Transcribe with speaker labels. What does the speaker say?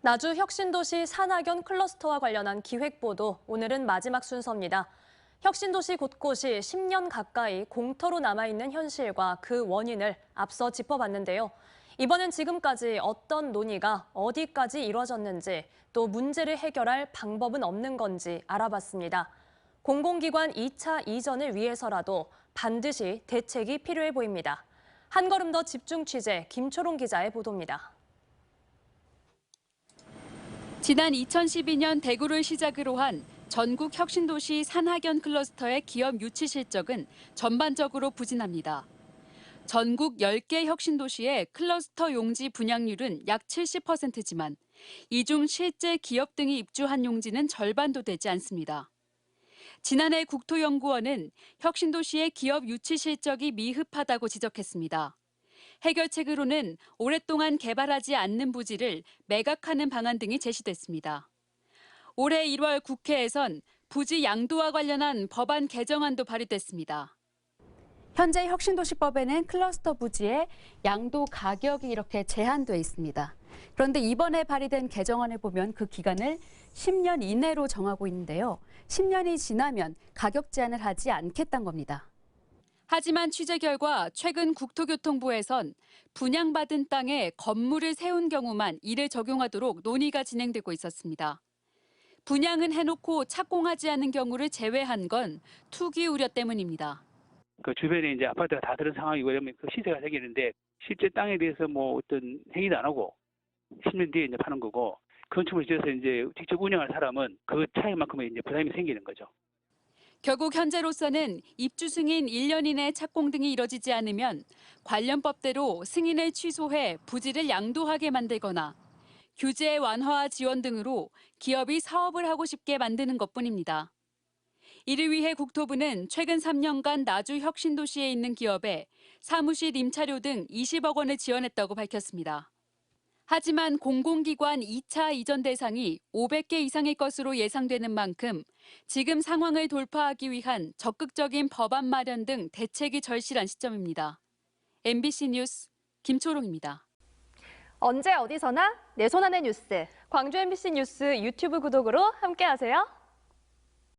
Speaker 1: 나주 혁신도시 산학연 클러스터와 관련한 기획보도 오늘은 마지막 순서입니다. 혁신도시 곳곳이 10년 가까이 공터로 남아있는 현실과 그 원인을 앞서 짚어봤는데요. 이번엔 지금까지 어떤 논의가 어디까지 이뤄졌는지 또 문제를 해결할 방법은 없는 건지 알아봤습니다. 공공기관 2차 이전을 위해서라도 반드시 대책이 필요해 보입니다. 한 걸음 더 집중 취재 김초롱 기자의 보도입니다.
Speaker 2: 지난 2012년 대구를 시작으로 한 전국 혁신도시 산학연 클러스터의 기업 유치 실적은 전반적으로 부진합니다. 전국 10개 혁신도시의 클러스터 용지 분양률은 약 70%지만 이 중 실제 기업 등이 입주한 용지는 절반도 되지 않습니다. 지난해 국토연구원은 혁신도시의 기업 유치 실적이 미흡하다고 지적했습니다. 해결책으로는 오랫동안 개발하지 않는 부지를 매각하는 방안 등이 제시됐습니다. 올해 1월 국회에선 부지 양도와 관련한 법안 개정안도 발의됐습니다. 현재 혁신도시법에는 클러스터 부지의 양도 가격이 이렇게 제한돼 있습니다. 그런데 이번에 발의된 개정안을 보면 그 기간을 10년 이내로 정하고 있는데요. 10년이 지나면 가격 제한을 하지 않겠다는 겁니다. 하지만 취재 결과 최근 국토교통부에선 분양받은 땅에 건물을 세운 경우만 이를 적용하도록 논의가 진행되고 있었습니다. 분양은 해놓고 착공하지 않은 경우를 제외한 건 투기 우려 때문입니다.
Speaker 3: 그 주변에 이제 아파트가 다 들은 상황이고 이러면 그 시세가 생기는데 실제 땅에 대해서 뭐 어떤 행위도 안 하고 10년 뒤에 이제 파는 거고 건축을 지어서 이제 직접 운영할 사람은 그 차이만큼의 이제 부담이 생기는 거죠.
Speaker 2: 결국 현재로서는 입주 승인 1년 이내 착공 등이 이뤄지지 않으면 관련 법대로 승인을 취소해 부지를 양도하게 만들거나 규제 완화와 지원 등으로 기업이 사업을 하고 싶게 만드는 것뿐입니다. 이를 위해 국토부는 최근 3년간 나주 혁신도시에 있는 기업에 사무실 임차료 등 20억 원을 지원했다고 밝혔습니다. 하지만 공공기관 2차 이전 대상이 500개 이상일 것으로 예상되는 만큼 지금 상황을 돌파하기 위한 적극적인 법안 마련 등 대책이 절실한 시점입니다. MBC 뉴스 김초롱입니다.
Speaker 4: 언제 어디서나 내 손 안의 뉴스.
Speaker 1: 광주 MBC 뉴스 유튜브 구독으로 함께하세요.